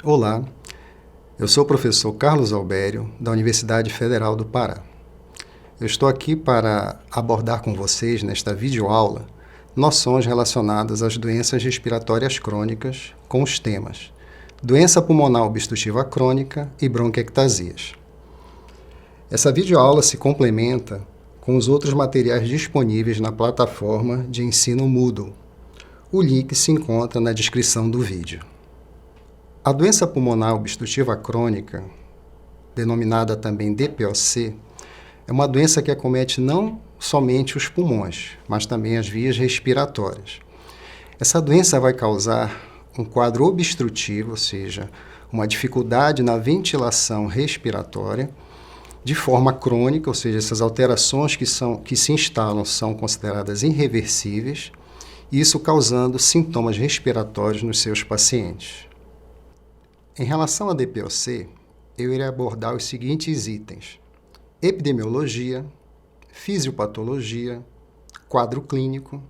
Olá, eu sou o professor Carlos Albério, da Universidade Federal do Pará. Eu estou aqui para abordar com vocês, nesta videoaula, noções relacionadas às doenças respiratórias crônicas com os temas doença pulmonar obstrutiva crônica e bronquiectasias. Essa videoaula se complementa com os outros materiais disponíveis na plataforma de ensino Moodle. O link se encontra na descrição do vídeo. A doença pulmonar obstrutiva crônica, denominada também DPOC, é uma doença que acomete não somente os pulmões, mas também as vias respiratórias. Essa doença vai causar um quadro obstrutivo, ou seja, uma dificuldade na ventilação respiratória, de forma crônica, ou seja, essas alterações que se instalam são consideradas irreversíveis, isso causando sintomas respiratórios nos seus pacientes. Em relação à DPOC, eu irei abordar os seguintes itens: epidemiologia, fisiopatologia, quadro clínico,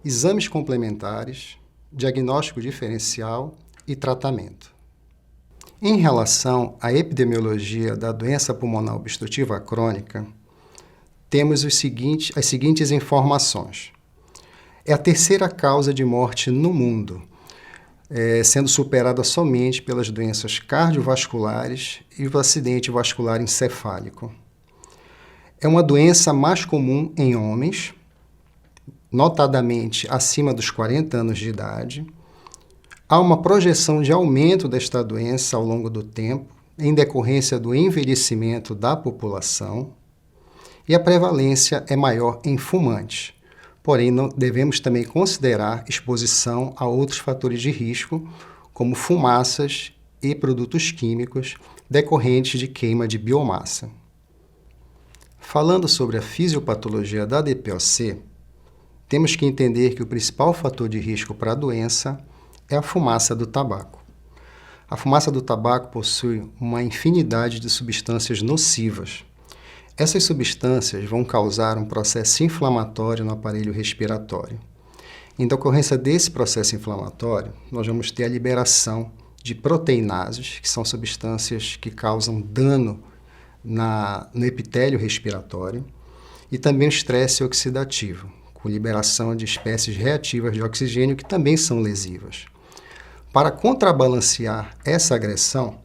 exames complementares, diagnóstico diferencial e tratamento. Em relação à epidemiologia da doença pulmonar obstrutiva crônica, temos as seguintes informações. É a terceira causa de morte no mundo, sendo superada somente pelas doenças cardiovasculares e o acidente vascular encefálico. É uma doença mais comum em homens, notadamente acima dos 40 anos de idade. Há uma projeção de aumento desta doença ao longo do tempo, em decorrência do envelhecimento da população, e a prevalência é maior em fumantes. Porém, não devemos também considerar exposição a outros fatores de risco, como fumaças e produtos químicos decorrentes de queima de biomassa. Falando sobre a fisiopatologia da DPOC, temos que entender que o principal fator de risco para a doença é a fumaça do tabaco. A fumaça do tabaco possui uma infinidade de substâncias nocivas. Essas substâncias vão causar um processo inflamatório no aparelho respiratório. Em decorrência desse processo inflamatório, nós vamos ter a liberação de proteinases, que são substâncias que causam dano no epitélio respiratório, e também o estresse oxidativo, com liberação de espécies reativas de oxigênio que também são lesivas. Para contrabalancear essa agressão,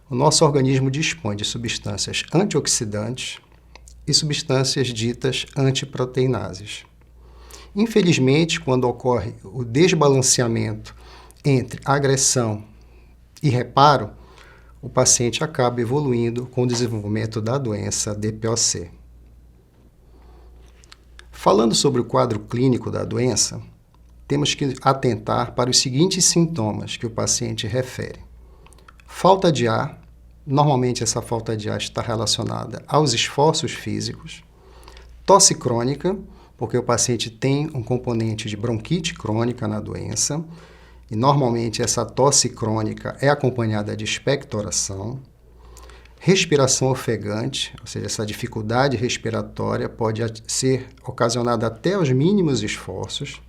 o nosso organismo dispõe de substâncias antioxidantes e substâncias ditas antiproteinases. Infelizmente, quando ocorre o desbalanceamento entre agressão e reparo, o paciente acaba evoluindo com o desenvolvimento da doença DPOC. Falando sobre o quadro clínico da doença, temos que atentar para os seguintes sintomas que o paciente refere. Falta de ar. Normalmente, essa falta de ar está relacionada aos esforços físicos. Tosse crônica, porque o paciente tem um componente de bronquite crônica na doença, e normalmente essa tosse crônica é acompanhada de expectoração. Respiração ofegante, ou seja, essa dificuldade respiratória pode ser ocasionada até aos mínimos esforços.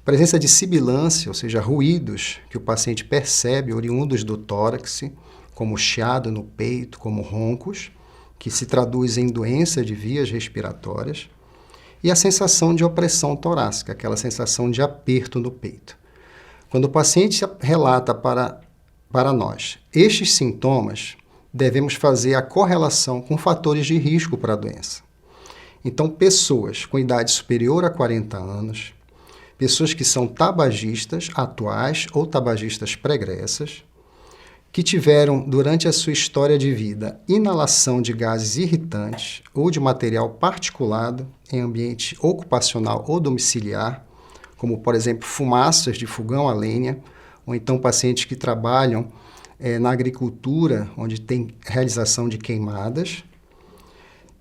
Presença de sibilância, ou seja, ruídos que o paciente percebe oriundos do tórax, como chiado no peito, como roncos, que se traduz em doença de vias respiratórias, e a sensação de opressão torácica, aquela sensação de aperto no peito. Quando o paciente relata para nós estes sintomas, devemos fazer a correlação com fatores de risco para a doença. Então, pessoas com idade superior a 40 anos, pessoas que são tabagistas atuais ou tabagistas pregressas, que tiveram, durante a sua história de vida, inalação de gases irritantes ou de material particulado em ambiente ocupacional ou domiciliar, como, por exemplo, fumaças de fogão a lenha, ou então pacientes que trabalham na agricultura, onde tem realização de queimadas.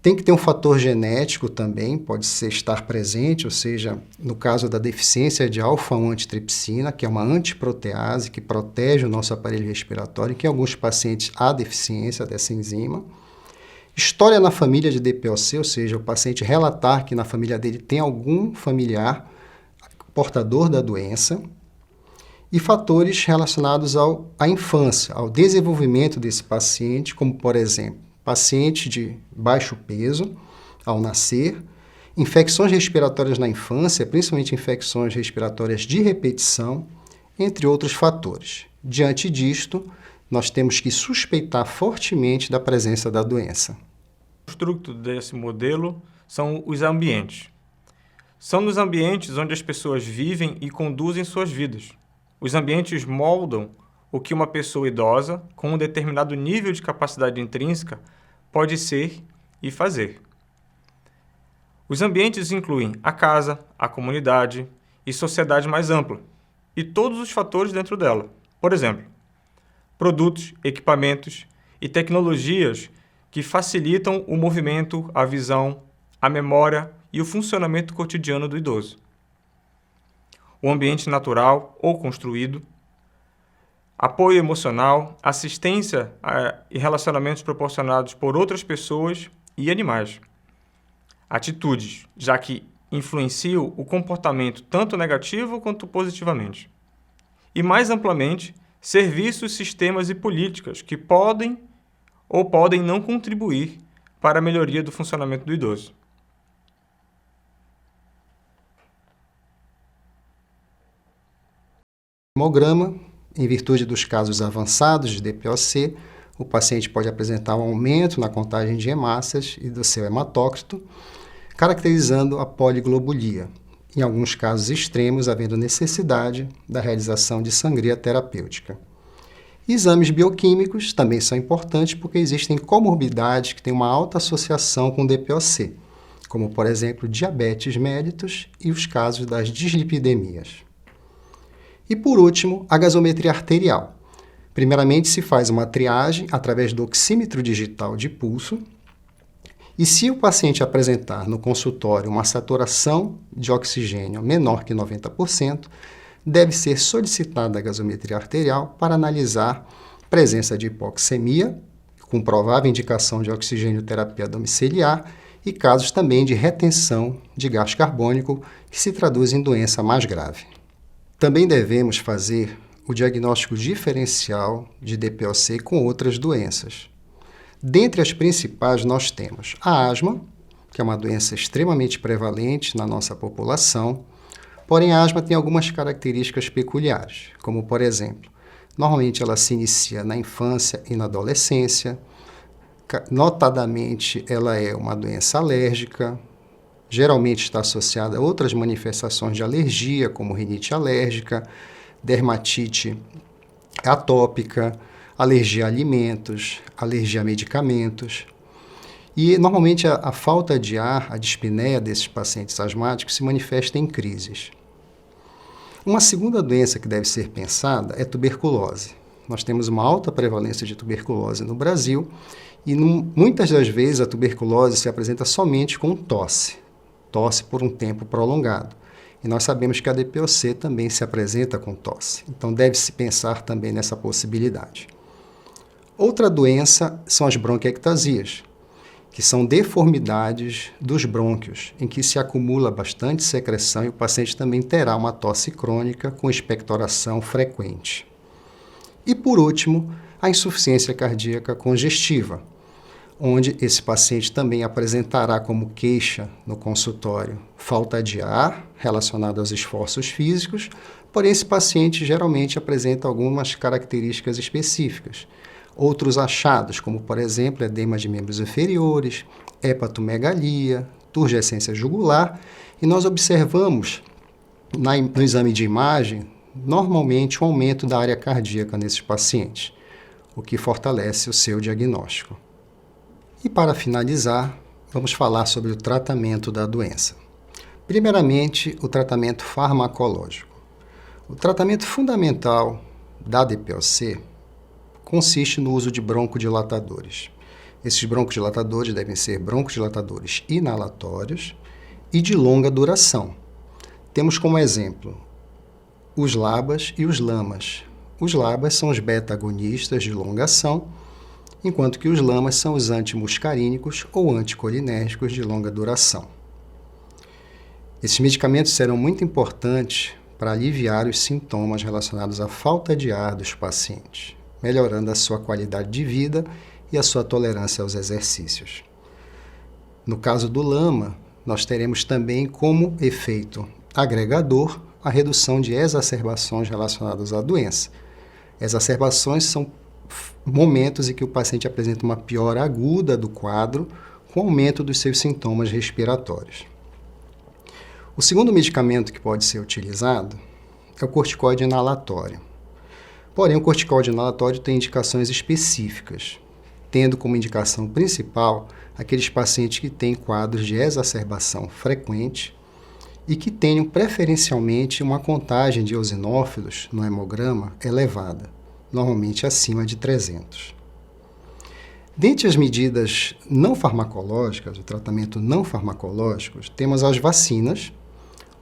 Tem que ter um fator genético também, pode estar presente, ou seja, no caso da deficiência de alfa-1-antitripsina, que é uma antiprotease que protege o nosso aparelho respiratório, que em alguns pacientes há deficiência dessa enzima. História na família de DPOC, ou seja, o paciente relatar que na família dele tem algum familiar portador da doença. e fatores relacionados à infância, ao desenvolvimento desse paciente, como, por exemplo, paciente de baixo peso ao nascer, infecções respiratórias na infância, principalmente infecções respiratórias de repetição, entre outros fatores. Diante disto, nós temos que suspeitar fortemente da presença da doença. O construto desse modelo são os ambientes. São nos ambientes onde as pessoas vivem e conduzem suas vidas. Os ambientes moldam o que uma pessoa idosa, com um determinado nível de capacidade intrínseca, pode ser e fazer. Os ambientes incluem a casa, a comunidade e sociedade mais ampla, e todos os fatores dentro dela. Por exemplo, produtos, equipamentos e tecnologias que facilitam o movimento, a visão, a memória e o funcionamento cotidiano do idoso. O ambiente natural ou construído, apoio emocional, assistência e relacionamentos proporcionados por outras pessoas e animais. Atitudes, já que influenciam o comportamento tanto negativo quanto positivamente. E mais amplamente, serviços, sistemas e políticas que podem ou podem não contribuir para a melhoria do funcionamento do idoso. Hemograma, em virtude dos casos avançados de DPOC, o paciente pode apresentar um aumento na contagem de hemácias e do seu hematócrito, caracterizando a poliglobulia, em alguns casos extremos havendo necessidade da realização de sangria terapêutica. Exames bioquímicos também são importantes porque existem comorbidades que têm uma alta associação com DPOC, como, por exemplo, diabetes mellitus e os casos das dislipidemias. E, por último, a gasometria arterial. Primeiramente, se faz uma triagem através do oxímetro digital de pulso, e se o paciente apresentar no consultório uma saturação de oxigênio menor que 90%, deve ser solicitada a gasometria arterial para analisar presença de hipoxemia, com provável indicação de oxigênio-terapia domiciliar, e casos também de retenção de gás carbônico, que se traduz em doença mais grave. Também devemos fazer o diagnóstico diferencial de DPOC com outras doenças. Dentre as principais, nós temos a asma, que é uma doença extremamente prevalente na nossa população, porém a asma tem algumas características peculiares, como, por exemplo, normalmente ela se inicia na infância e na adolescência, notadamente ela é uma doença alérgica, geralmente está associada a outras manifestações de alergia, como rinite alérgica, dermatite atópica, alergia a alimentos, alergia a medicamentos. E, normalmente, a falta de ar, a dispneia desses pacientes asmáticos se manifesta em crises. Uma segunda doença que deve ser pensada é tuberculose. Nós temos uma alta prevalência de tuberculose no Brasil e, muitas das vezes, a tuberculose se apresenta somente com tosse por um tempo prolongado. E nós sabemos que a DPOC também se apresenta com tosse. Então, deve-se pensar também nessa possibilidade. Outra doença são as bronquiectasias, que são deformidades dos brônquios, em que se acumula bastante secreção e o paciente também terá uma tosse crônica com expectoração frequente. E, por último, a insuficiência cardíaca congestiva, onde esse paciente também apresentará como queixa no consultório falta de ar relacionada aos esforços físicos, porém esse paciente geralmente apresenta algumas características específicas. Outros achados, como por exemplo edema de membros inferiores, hepatomegalia, turgescência jugular, e nós observamos no exame de imagem normalmente um aumento da área cardíaca nesses pacientes, o que fortalece o seu diagnóstico. E para finalizar, vamos falar sobre o tratamento da doença. Primeiramente, o tratamento farmacológico. O tratamento fundamental da DPOC consiste no uso de broncodilatadores. Esses broncodilatadores devem ser broncodilatadores inalatórios e de longa duração. Temos como exemplo os LABAs e os LAMAs. Os LABAs são os beta-agonistas de longa ação, enquanto que os LAMAs são os antimuscarínicos ou anticolinérgicos de longa duração. Esses medicamentos serão muito importantes para aliviar os sintomas relacionados à falta de ar dos pacientes, melhorando a sua qualidade de vida e a sua tolerância aos exercícios. No caso do LAMA, nós teremos também como efeito agregador a redução de exacerbações relacionadas à doença. Exacerbações são momentos em que o paciente apresenta uma piora aguda do quadro com aumento dos seus sintomas respiratórios. O segundo medicamento que pode ser utilizado é o corticoide inalatório. Porém, o corticoide inalatório tem indicações específicas, tendo como indicação principal aqueles pacientes que têm quadros de exacerbação frequente e que tenham preferencialmente uma contagem de eosinófilos no hemograma elevada, normalmente acima de 300. Dentre as medidas não farmacológicas, o tratamento não farmacológico, temos as vacinas.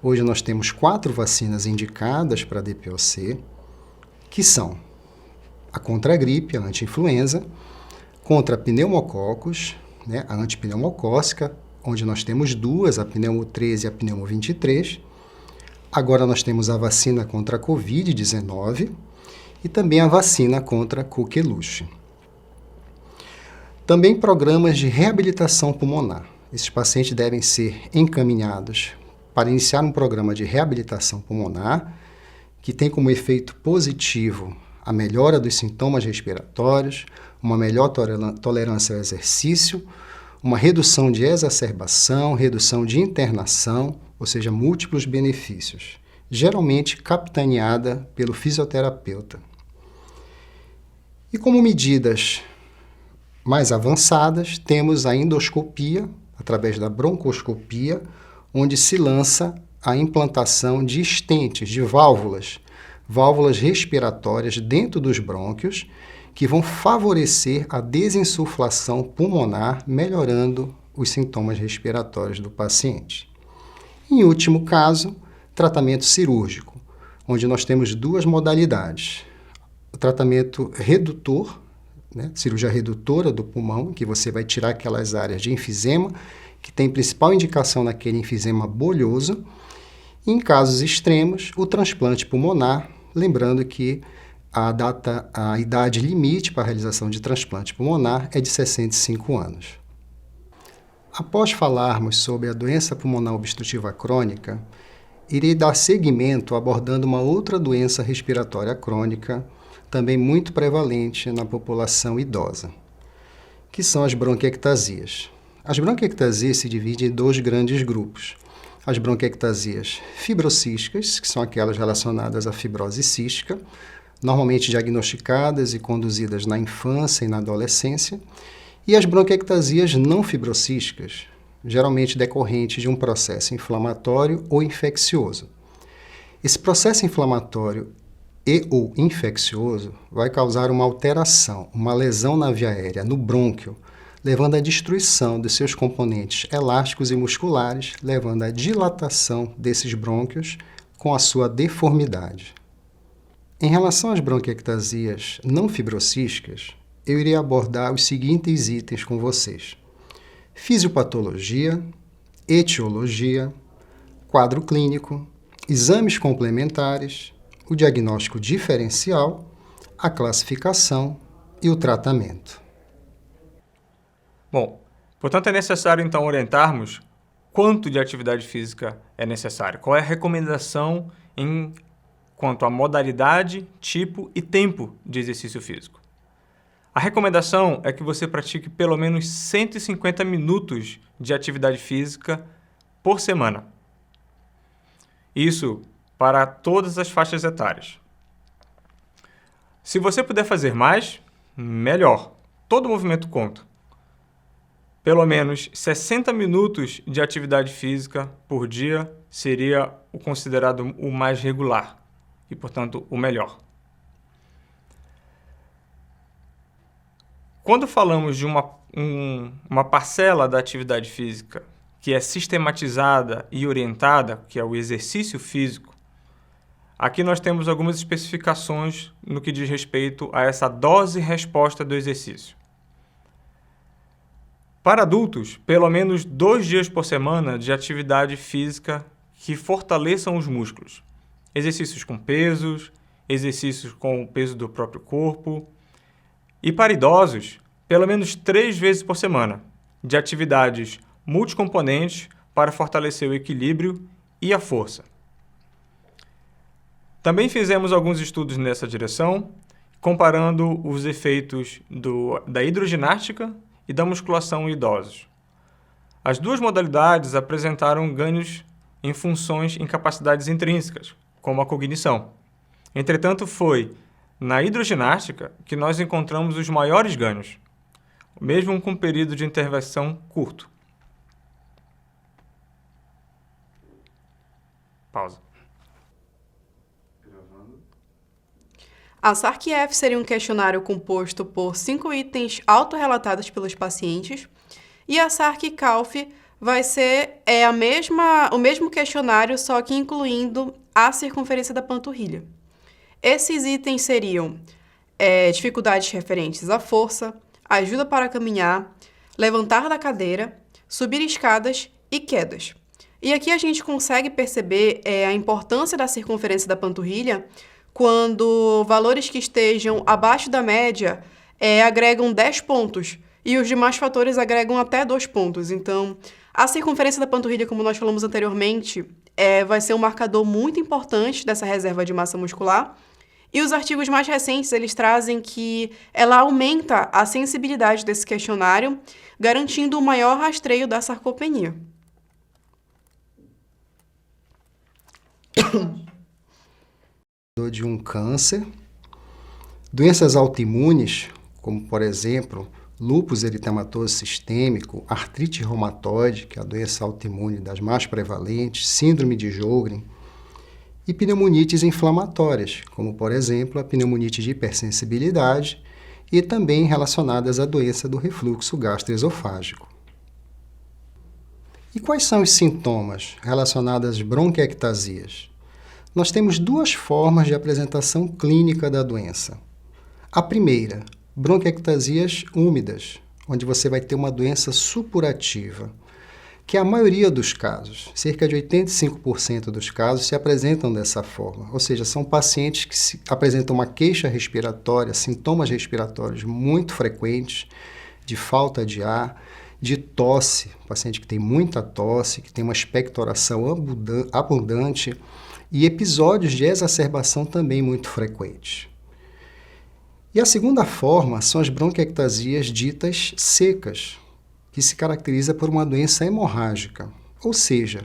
Hoje nós temos 4 vacinas indicadas para DPOC, que são a contra a gripe, a anti-influenza, contra pneumococos, a antipneumocócica, onde nós temos 2, a pneumo 13 e a pneumo 23. Agora nós temos a vacina contra a Covid-19 e também a vacina contra a coqueluche. Também programas de reabilitação pulmonar. Esses pacientes devem ser encaminhados para iniciar um programa de reabilitação pulmonar que tem como efeito positivo a melhora dos sintomas respiratórios, uma melhor tolerância ao exercício, uma redução de exacerbação, redução de internação, ou seja, múltiplos benefícios, geralmente capitaneada pelo fisioterapeuta. E como medidas mais avançadas, temos a endoscopia, através da broncoscopia, onde se lança a implantação de estentes, de válvulas respiratórias dentro dos brônquios, que vão favorecer a desinsuflação pulmonar, melhorando os sintomas respiratórios do paciente. Em último caso, tratamento cirúrgico, onde nós temos 2 modalidades. O tratamento redutor, cirurgia redutora do pulmão, que você vai tirar aquelas áreas de enfisema, que tem principal indicação naquele enfisema bolhoso. E, em casos extremos, o transplante pulmonar, lembrando que a idade limite para a realização de transplante pulmonar é de 65 anos. Após falarmos sobre a doença pulmonar obstrutiva crônica, irei dar seguimento abordando uma outra doença respiratória crônica, também muito prevalente na população idosa, que são as bronquiectasias. As bronquiectasias se dividem em 2 grandes grupos. As bronquiectasias fibrocísticas, que são aquelas relacionadas à fibrose cística, normalmente diagnosticadas e conduzidas na infância e na adolescência, e as bronquiectasias não fibrocísticas, geralmente decorrentes de um processo inflamatório ou infeccioso. Esse processo inflamatório ou infeccioso vai causar uma alteração, uma lesão na via aérea, no brônquio, levando à destruição dos seus componentes elásticos e musculares, levando à dilatação desses brônquios com a sua deformidade. Em relação às bronquiectasias não fibrocísticas, eu irei abordar os seguintes itens com vocês: fisiopatologia, etiologia, quadro clínico, exames complementares, o diagnóstico diferencial, a classificação e o tratamento. Bom, portanto é necessário então orientarmos quanto de atividade física é necessário, qual é a recomendação em quanto à modalidade, tipo e tempo de exercício físico. A recomendação é que você pratique pelo menos 150 minutos de atividade física por semana. Isso para todas as faixas etárias. Se você puder fazer mais, melhor. Todo movimento conta. Pelo menos 60 minutos de atividade física por dia seria o considerado o mais regular e, portanto, o melhor. Quando falamos de uma parcela da atividade física que é sistematizada e orientada, que é o exercício físico, aqui nós temos algumas especificações no que diz respeito a essa dose-resposta do exercício. Para adultos, pelo menos 2 dias por semana de atividade física que fortaleçam os músculos. exercícios com pesos, exercícios com o peso do próprio corpo. E para idosos, pelo menos 3 vezes por semana, de atividades multicomponentes para fortalecer o equilíbrio e a força. Também fizemos alguns estudos nessa direção, comparando os efeitos da hidroginástica e da musculação em idosos. As duas modalidades apresentaram ganhos em funções em capacidades intrínsecas, como a cognição. Entretanto, foi na hidroginástica que nós encontramos os maiores ganhos, mesmo com um período de intervenção curto. Pausa. A SARC-F seria um questionário composto por 5 itens autorrelatados pelos pacientes e a SARC-CALF vai ser o mesmo questionário, só que incluindo a circunferência da panturrilha. Esses itens seriam dificuldades referentes à força, ajuda para caminhar, levantar da cadeira, subir escadas e quedas. E aqui a gente consegue perceber a importância da circunferência da panturrilha quando valores que estejam abaixo da média agregam 10 pontos e os demais fatores agregam até 2 pontos. Então, a circunferência da panturrilha, como nós falamos anteriormente, vai ser um marcador muito importante dessa reserva de massa muscular. E os artigos mais recentes, eles trazem que ela aumenta a sensibilidade desse questionário, garantindo o maior rastreio da sarcopenia. De um câncer, doenças autoimunes, como por exemplo, lúpus eritematoso sistêmico, artrite reumatoide, que é a doença autoimune das mais prevalentes, síndrome de Sjögren, e pneumonites inflamatórias, como por exemplo a pneumonite de hipersensibilidade e também relacionadas à doença do refluxo gastroesofágico. E quais são os sintomas relacionados às bronquiectasias? Nós temos 2 formas de apresentação clínica da doença. A primeira, bronquiectasias úmidas, onde você vai ter uma doença supurativa, que a maioria dos casos, cerca de 85% dos casos, se apresentam dessa forma. Ou seja, são pacientes que apresentam uma queixa respiratória, sintomas respiratórios muito frequentes, de falta de ar, de tosse, paciente que tem muita tosse, que tem uma expectoração abundante, e episódios de exacerbação também muito frequentes. E a segunda forma são as bronquiectasias ditas secas, que se caracteriza por uma doença hemorrágica, ou seja,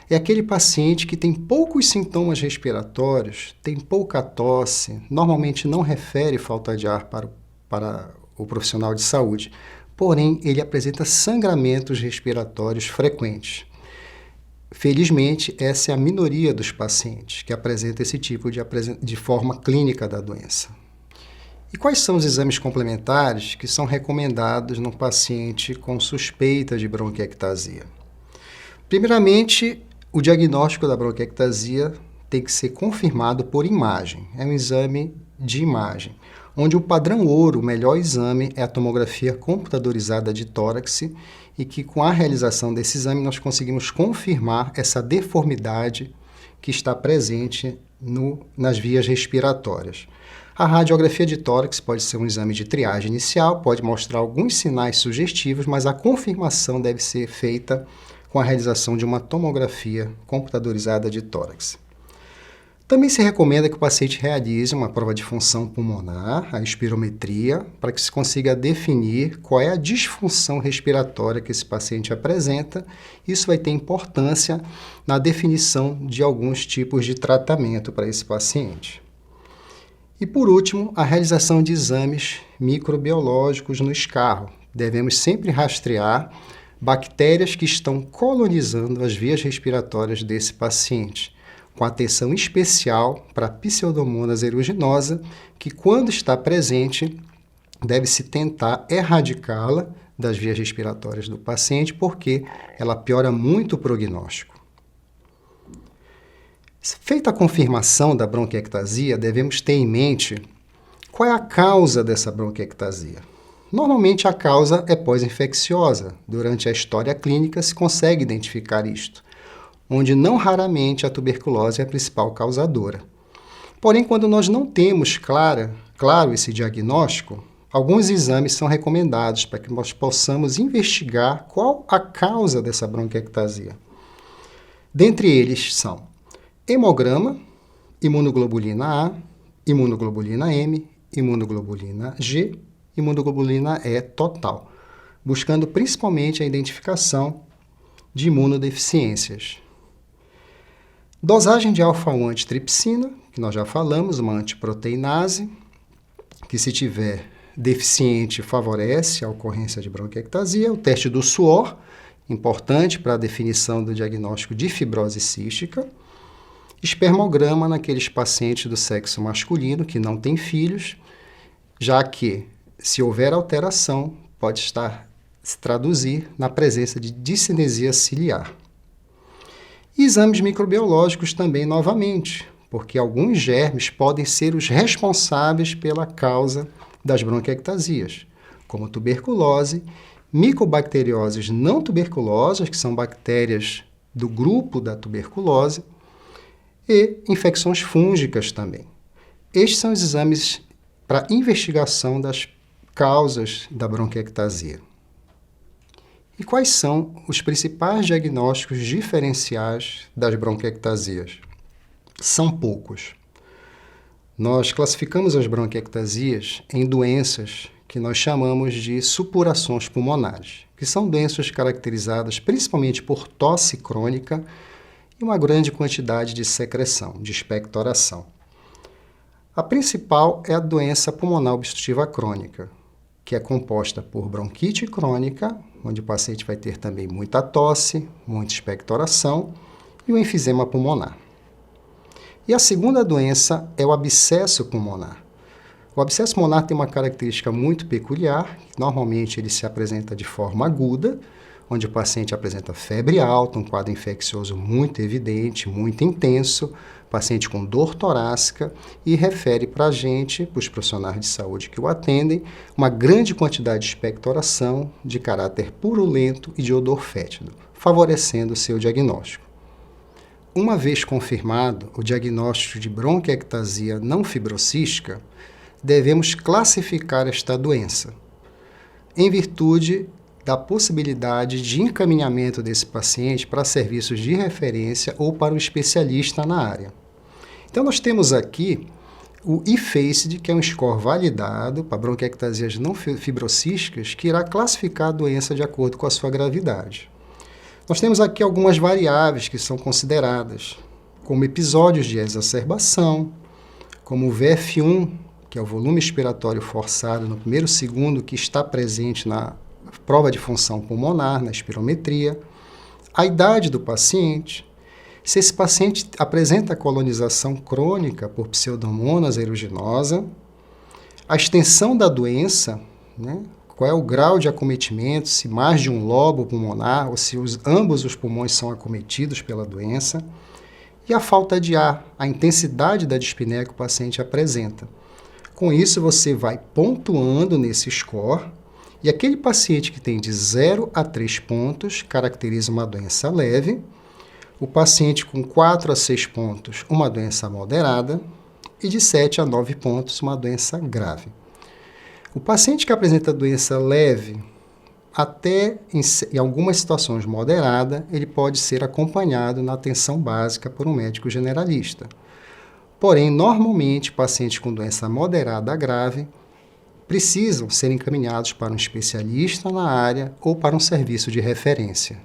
é aquele paciente que tem poucos sintomas respiratórios, tem pouca tosse, normalmente não refere falta de ar para o profissional de saúde, porém ele apresenta sangramentos respiratórios frequentes. Felizmente, essa é a minoria dos pacientes que apresenta esse tipo de forma clínica da doença. E quais são os exames complementares que são recomendados no paciente com suspeita de bronquiectasia? Primeiramente, o diagnóstico da bronquiectasia tem que ser confirmado por imagem. É um exame de imagem, onde o padrão ouro, o melhor exame, é a tomografia computadorizada de tórax e que com a realização desse exame nós conseguimos confirmar essa deformidade que está presente nas vias respiratórias. A radiografia de tórax pode ser um exame de triagem inicial, pode mostrar alguns sinais sugestivos, mas a confirmação deve ser feita com a realização de uma tomografia computadorizada de tórax. Também se recomenda que o paciente realize uma prova de função pulmonar, a espirometria, para que se consiga definir qual é a disfunção respiratória que esse paciente apresenta. Isso vai ter importância na definição de alguns tipos de tratamento para esse paciente. E, por último, a realização de exames microbiológicos no escarro. Devemos sempre rastrear bactérias que estão colonizando as vias respiratórias desse paciente, com atenção especial para a Pseudomonas aeruginosa, que quando está presente, deve-se tentar erradicá-la das vias respiratórias do paciente, porque ela piora muito o prognóstico. Feita a confirmação da bronquiectasia, devemos ter em mente qual é a causa dessa bronquiectasia. Normalmente a causa é pós-infecciosa. Durante a história clínica se consegue identificar isto, onde não raramente a tuberculose é a principal causadora. Porém, quando nós não temos claro esse diagnóstico, alguns exames são recomendados para que nós possamos investigar qual a causa dessa bronquiectasia. Dentre eles são hemograma, imunoglobulina A, imunoglobulina M, imunoglobulina G, imunoglobulina E total, buscando principalmente a identificação de imunodeficiências. Dosagem de alfa-1 antitripsina, que nós já falamos, uma antiproteinase, que se tiver deficiente favorece a ocorrência de bronquiectasia. O teste do suor, importante para a definição do diagnóstico de fibrose cística. Espermograma naqueles pacientes do sexo masculino que não têm filhos, já que, se houver alteração, pode se traduzir na presença de discinesia ciliar. E exames microbiológicos também, novamente, porque alguns germes podem ser os responsáveis pela causa das bronquiectasias, como tuberculose, micobacterioses não tuberculosas, que são bactérias do grupo da tuberculose, e infecções fúngicas também. Estes são os exames para investigação das causas da bronquiectasia. E quais são os principais diagnósticos diferenciais das bronquiectasias? São poucos. Nós classificamos as bronquiectasias em doenças que nós chamamos de supurações pulmonares, que são doenças caracterizadas principalmente por tosse crônica e uma grande quantidade de secreção, de expectoração. A principal é a doença pulmonar obstrutiva crônica, que é composta por bronquite crônica, onde o paciente vai ter também muita tosse, muita expectoração e o enfisema pulmonar. E a segunda doença é o abscesso pulmonar. O abscesso pulmonar tem uma característica muito peculiar, normalmente ele se apresenta de forma aguda, onde o paciente apresenta febre alta, um quadro infeccioso muito evidente, muito intenso, paciente com dor torácica e refere para a gente, para os profissionais de saúde que o atendem, uma grande quantidade de expectoração de caráter purulento e de odor fétido, favorecendo o seu diagnóstico. Uma vez confirmado o diagnóstico de bronquiectasia não fibrocística, devemos classificar esta doença, em virtude da possibilidade de encaminhamento desse paciente para serviços de referência ou para um especialista na área. Então, nós temos aqui o IFACED, que é um score validado para bronquiectasias não fibrocísticas, que irá classificar a doença de acordo com a sua gravidade. Nós temos aqui algumas variáveis que são consideradas, como episódios de exacerbação, como o VF1, que é o volume expiratório forçado no primeiro segundo, que está presente na prova de função pulmonar, na espirometria, a idade do paciente, se esse paciente apresenta colonização crônica por Pseudomonas aeruginosa, a extensão da doença, né? Qual é o grau de acometimento, se mais de um lobo pulmonar ou se ambos os pulmões são acometidos pela doença, e a falta de ar, a intensidade da dispneia que o paciente apresenta. Com isso, você vai pontuando nesse score, e aquele paciente que tem de 0 a 3 pontos caracteriza uma doença leve, o paciente com 4 a 6 pontos, uma doença moderada, e de 7 a 9 pontos, uma doença grave. O paciente que apresenta doença leve, até em algumas situações moderada, ele pode ser acompanhado na atenção básica por um médico generalista. Porém, normalmente, pacientes com doença moderada a grave precisam ser encaminhados para um especialista na área ou para um serviço de referência.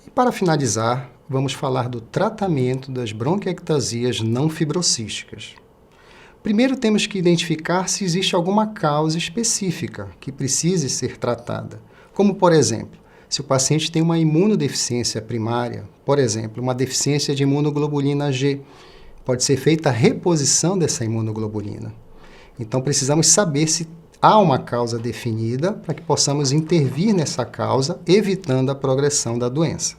E para finalizar, vamos falar do tratamento das bronquiectasias não fibrocísticas. Primeiro temos que identificar se existe alguma causa específica que precise ser tratada, como, por exemplo, se o paciente tem uma imunodeficiência primária, por exemplo, uma deficiência de imunoglobulina G, pode ser feita a reposição dessa imunoglobulina. Então, precisamos saber se há uma causa definida para que possamos intervir nessa causa, evitando a progressão da doença.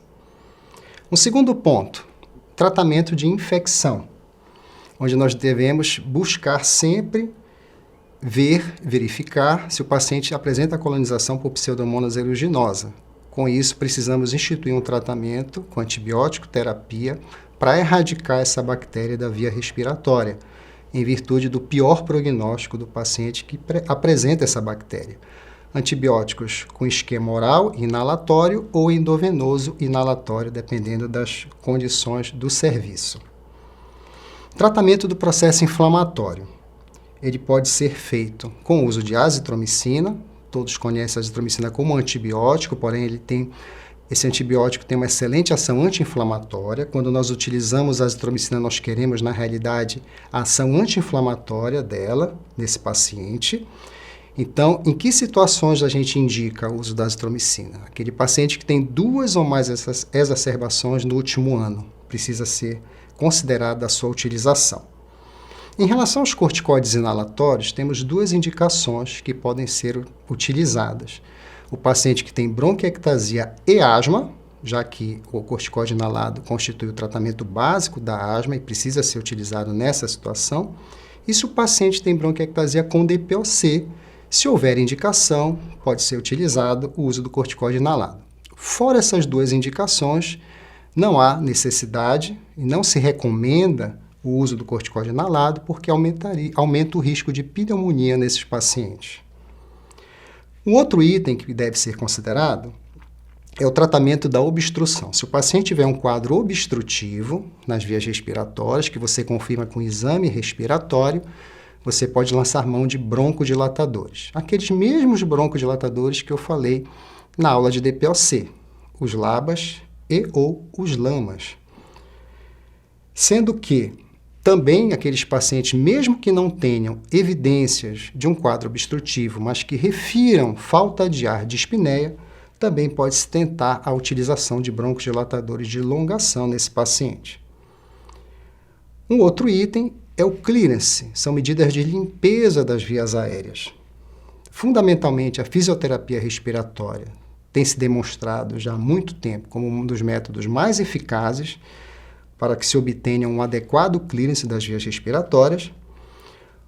Um segundo ponto, tratamento de infecção, onde nós devemos buscar sempre verificar se o paciente apresenta colonização por Pseudomonas aeruginosa. Com isso, precisamos instituir um tratamento com antibiótico terapia para erradicar essa bactéria da via respiratória, em virtude do pior prognóstico do paciente que apresenta essa bactéria. Antibióticos com esquema oral, inalatório ou endovenoso inalatório, dependendo das condições do serviço. Tratamento do processo inflamatório. Ele pode ser feito com o uso de azitromicina. Todos conhecem a azitromicina como antibiótico, porém esse antibiótico tem uma excelente ação anti-inflamatória. Quando nós utilizamos a azitromicina, nós queremos, na realidade, a ação anti-inflamatória dela, nesse paciente. Então, em que situações a gente indica o uso da azitromicina? Aquele paciente que tem 2 ou mais exacerbações no último ano, precisa ser considerada a sua utilização. Em relação aos corticoides inalatórios, temos 2 indicações que podem ser utilizadas. O paciente que tem bronquiectasia e asma, já que o corticoide inalado constitui o tratamento básico da asma e precisa ser utilizado nessa situação. E se o paciente tem bronquiectasia com DPOC, se houver indicação, pode ser utilizado o uso do corticoide inalado. Fora essas 2 indicações, não há necessidade e não se recomenda o uso do corticoide inalado porque aumenta o risco de pneumonia nesses pacientes. Um outro item que deve ser considerado é o tratamento da obstrução. Se o paciente tiver um quadro obstrutivo nas vias respiratórias, que você confirma com exame respiratório, você pode lançar mão de broncodilatadores. Aqueles mesmos broncodilatadores que eu falei na aula de DPOC, os LABAs e ou os LAMAs. Sendo que também aqueles pacientes, mesmo que não tenham evidências de um quadro obstrutivo, mas que refiram falta de ar, dispneia, também pode-se tentar a utilização de broncodilatadores de elongação nesse paciente. Um outro item é o clearance, são medidas de limpeza das vias aéreas. Fundamentalmente, a fisioterapia respiratória tem se demonstrado já há muito tempo como um dos métodos mais eficazes para que se obtenha um adequado clearance das vias respiratórias.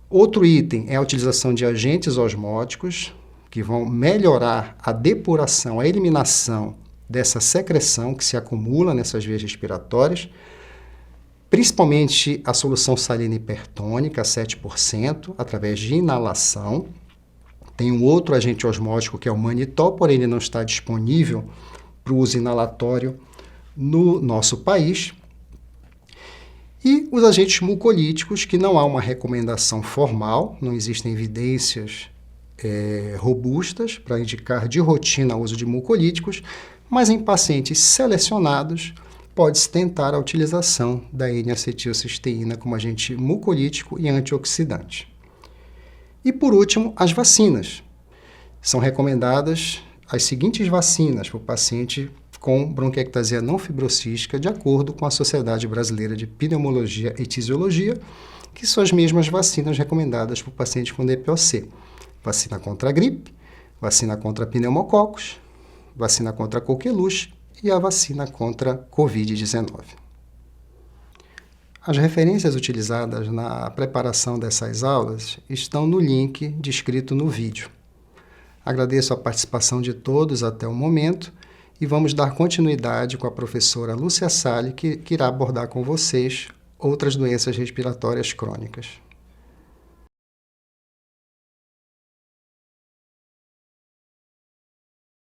Outro item é a utilização de agentes osmóticos, que vão melhorar a depuração, a eliminação dessa secreção que se acumula nessas vias respiratórias, principalmente a solução salina hipertônica, 7%, através de inalação. Tem um outro agente osmótico que é o manitol, porém ele não está disponível para o uso inalatório no nosso país. E os agentes mucolíticos, que não há uma recomendação formal, não existem evidências robustas para indicar de rotina o uso de mucolíticos, mas em pacientes selecionados pode-se tentar a utilização da N-acetilcisteína como agente mucolítico e antioxidante. E por último, as vacinas. São recomendadas as seguintes vacinas para o paciente com bronquiectasia não fibrocística, de acordo com a Sociedade Brasileira de Pneumologia e Tisiologia, que são as mesmas vacinas recomendadas para o paciente com DPOC. Vacina contra a gripe, vacina contra pneumococos, vacina contra a coqueluche e a vacina contra a Covid-19. As referências utilizadas na preparação dessas aulas estão no link descrito no vídeo. Agradeço a participação de todos até o momento e vamos dar continuidade com a professora Lúcia Salles, que irá abordar com vocês outras doenças respiratórias crônicas.